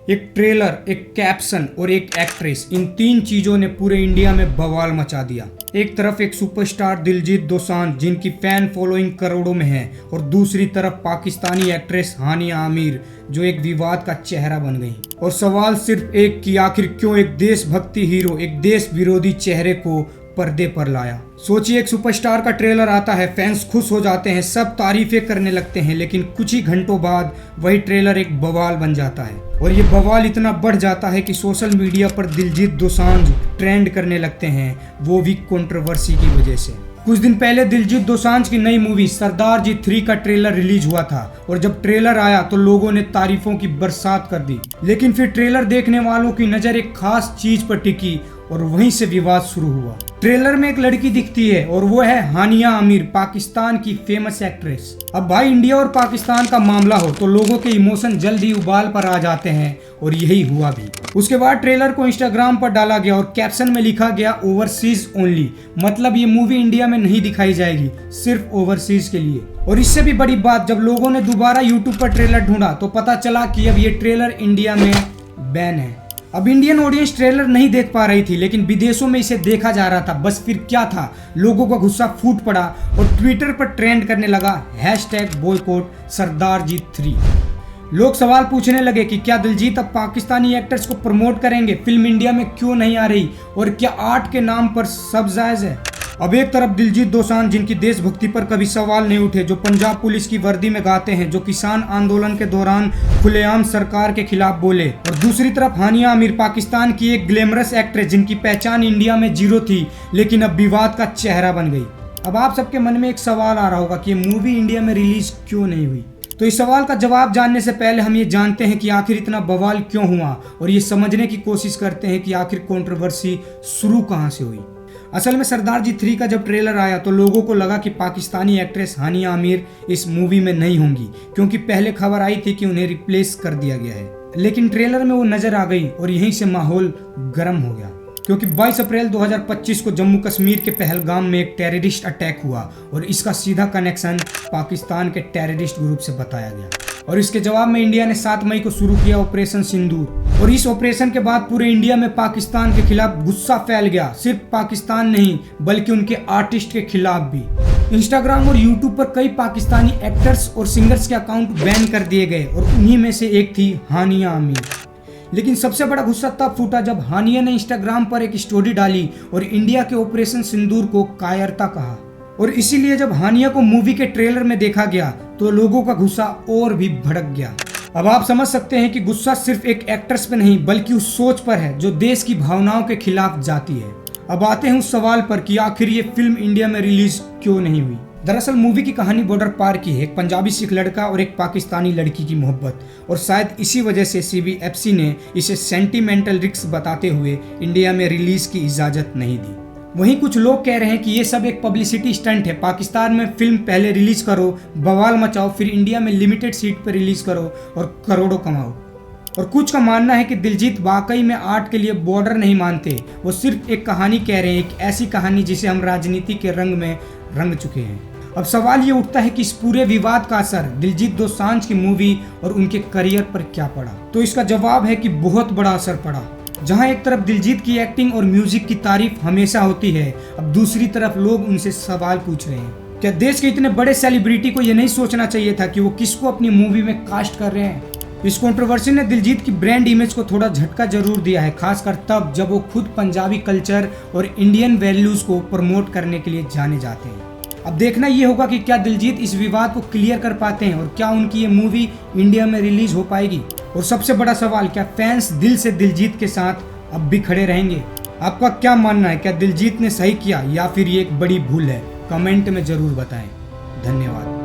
एक ट्रेलर, एक कैप्शन और एक एक्ट्रेस, इन तीन चीजों ने पूरे इंडिया में बवाल मचा दिया। एक तरफ एक सुपरस्टार दिलजीत दोसांझ जिनकी फैन फॉलोइंग करोड़ों में है, और दूसरी तरफ पाकिस्तानी एक्ट्रेस हानिया आमिर जो एक विवाद का चेहरा बन गई। और सवाल सिर्फ एक कि आखिर क्यों एक देशभक्ति हीरो एक देश विरोधी चेहरे को पर्दे पर लाया। सोचिए, एक सुपरस्टार का ट्रेलर आता है, फैंस खुश हो जाते हैं, सब तारीफें करने लगते हैं, लेकिन कुछ ही घंटों बाद वही ट्रेलर एक बवाल बन जाता है। और ये बवाल इतना बढ़ जाता है कि सोशल मीडिया पर दिलजीत दोसांझ ट्रेंड करने लगते हैं, वो भी कंट्रोवर्सी की वजह से। कुछ दिन पहले दिलजीत दोसांझ की नई मूवी सरदार जी 3 का ट्रेलर रिलीज हुआ था, और जब ट्रेलर आया तो लोगों ने तारीफों की बरसात कर दी। लेकिन फिर ट्रेलर देखने वालों की नजर एक खास चीज पर टिकी और वहीं से विवाद शुरू हुआ। ट्रेलर में एक लड़की दिखती है और वो है हानिया आमिर, पाकिस्तान की फेमस एक्ट्रेस। अब भाई, इंडिया और पाकिस्तान का मामला हो तो लोगों के इमोशन जल्दी उबाल पर आ जाते हैं, और यही हुआ भी। उसके बाद ट्रेलर को इंस्टाग्राम पर डाला गया और कैप्शन में लिखा गया ओवरसीज ओनली, मतलब ये मूवी इंडिया में नहीं दिखाई जाएगी, सिर्फ ओवरसीज के लिए। और इससे भी बड़ी बात, जब लोगों ने दोबारा यूट्यूब पर ट्रेलर ढूंढा तो पता चला कि अब ये ट्रेलर इंडिया में बैन है। अब इंडियन ऑडियंस ट्रेलर नहीं देख पा रही थी, लेकिन विदेशों में इसे देखा जा रहा था। बस फिर क्या था, लोगों का गुस्सा फूट पड़ा और ट्विटर पर ट्रेंड करने लगा #बॉयकॉट सरदार जी 3। लोग सवाल पूछने लगे कि क्या दिलजीत अब पाकिस्तानी एक्टर्स को प्रमोट करेंगे, फिल्म इंडिया में क्यों नहीं आ रही, और क्या आर्ट के नाम पर सब जायज है। अब एक तरफ दिलजीत दोसांझ जिनकी देशभक्ति पर कभी सवाल नहीं उठे, जो पंजाब पुलिस की वर्दी में गाते हैं, जो किसान आंदोलन के दौरान खुलेआम सरकार के खिलाफ बोले, और दूसरी तरफ हानिया आमिर, पाकिस्तान की एक ग्लैमरस एक्ट्रेस जिनकी पहचान इंडिया में 0 थी, लेकिन अब विवाद का चेहरा बन गई। अब आप सबके मन में एक सवाल आ रहा होगा कि ये मूवी इंडिया में रिलीज क्यों नहीं हुई। तो इस सवाल का जवाब जानने से पहले हम ये जानते हैं कि आखिर इतना बवाल क्यों हुआ, और ये समझने की कोशिश करते हैं कि आखिर कंट्रोवर्सी शुरू कहां से हुई। असल में सरदार जी 3 का जब ट्रेलर आया तो लोगों को लगा कि पाकिस्तानी एक्ट्रेस हानिया आमिर इस मूवी में नहीं होंगी, क्योंकि पहले खबर आई थी कि उन्हें रिप्लेस कर दिया गया है। लेकिन ट्रेलर में वो नजर आ गई और यहीं से माहौल गर्म हो गया, क्योंकि 22 अप्रैल 2025 को जम्मू कश्मीर के पहलगाम में एक टेररिस्ट अटैक हुआ, और इसका सीधा कनेक्शन पाकिस्तान के टेररिस्ट ग्रुप से बताया गया। और इसके जवाब में इंडिया ने 7 मई को शुरू किया ऑपरेशन सिंदूर, और इस ऑपरेशन के बाद पूरे इंडिया में पाकिस्तान के खिलाफ गुस्सा फैल गया। सिर्फ पाकिस्तान नहीं, बल्कि उनके आर्टिस्ट के खिलाफ भी। इंस्टाग्राम और यूट्यूब पर कई पाकिस्तानी एक्टर्स और सिंगर्स के अकाउंट बैन कर दिए गए, और उन्हीं में से एक थी हानिया आमिर। लेकिन सबसे बड़ा गुस्सा तब फूटा जब हानिया ने इंस्टाग्राम पर एक स्टोरी डाली और इंडिया के ऑपरेशन सिंदूर को कायरता कहा। और इसीलिए जब हानिया को मूवी के ट्रेलर में देखा गया तो लोगों का गुस्सा और भी भड़क गया। अब आप समझ सकते हैं कि गुस्सा सिर्फ एक एक्ट्रेस पे नहीं, बल्कि उस सोच पर है जो देश की भावनाओं के खिलाफ जाती है। अब आते हैं उस सवाल पर कि आखिर ये फिल्म इंडिया में रिलीज क्यों नहीं हुई। दरअसल मूवी की कहानी बॉर्डर पार की है, एक पंजाबी सिख लड़का और एक पाकिस्तानी लड़की की मोहब्बत, और शायद इसी वजह से CBFC ने इसे सेंटिमेंटल रिस्क बताते हुए इंडिया में रिलीज की इजाजत नहीं दी। वहीं कुछ लोग कह रहे हैं कि ये सब एक पब्लिसिटी स्टंट है, पाकिस्तान में फिल्म पहले रिलीज करो, बवाल मचाओ, फिर इंडिया में लिमिटेड सीट पर रिलीज करो और करोड़ों कमाओ। और कुछ का मानना है कि दिलजीत वाकई में आर्ट के लिए बॉर्डर नहीं मानते, वो सिर्फ एक कहानी कह रहे हैं, एक ऐसी कहानी जिसे हम राजनीति के रंग में रंग चुके हैं। अब सवाल ये उठता है कि इस पूरे विवाद का असर दिलजीत दोसांझ की मूवी और उनके करियर पर क्या पड़ा। तो इसका जवाब है कि बहुत बड़ा असर पड़ा। जहां एक तरफ दिलजीत की एक्टिंग और म्यूजिक की तारीफ हमेशा होती है, अब दूसरी तरफ लोग उनसे सवाल पूछ रहे हैं। क्या देश के इतने बड़े सेलिब्रिटी को यह नहीं सोचना चाहिए था कि वो किसको अपनी मूवी में कास्ट कर रहे हैं। इस कंट्रोवर्सी ने दिलजीत की ब्रांड इमेज को थोड़ा झटका जरूर दिया है, खासकर तब जब वो खुद पंजाबी कल्चर और इंडियन वैल्यूज को प्रमोट करने के लिए जाने जाते हैं। अब देखना ये होगा कि क्या दिलजीत इस विवाद को क्लियर कर पाते हैं, और क्या उनकी ये मूवी इंडिया में रिलीज हो पाएगी। और सबसे बड़ा सवाल, क्या फैंस दिल से दिलजीत के साथ अब भी खड़े रहेंगे। आपका क्या मानना है, क्या दिलजीत ने सही किया या फिर ये एक बड़ी भूल है? कमेंट में जरूर बताएं। धन्यवाद।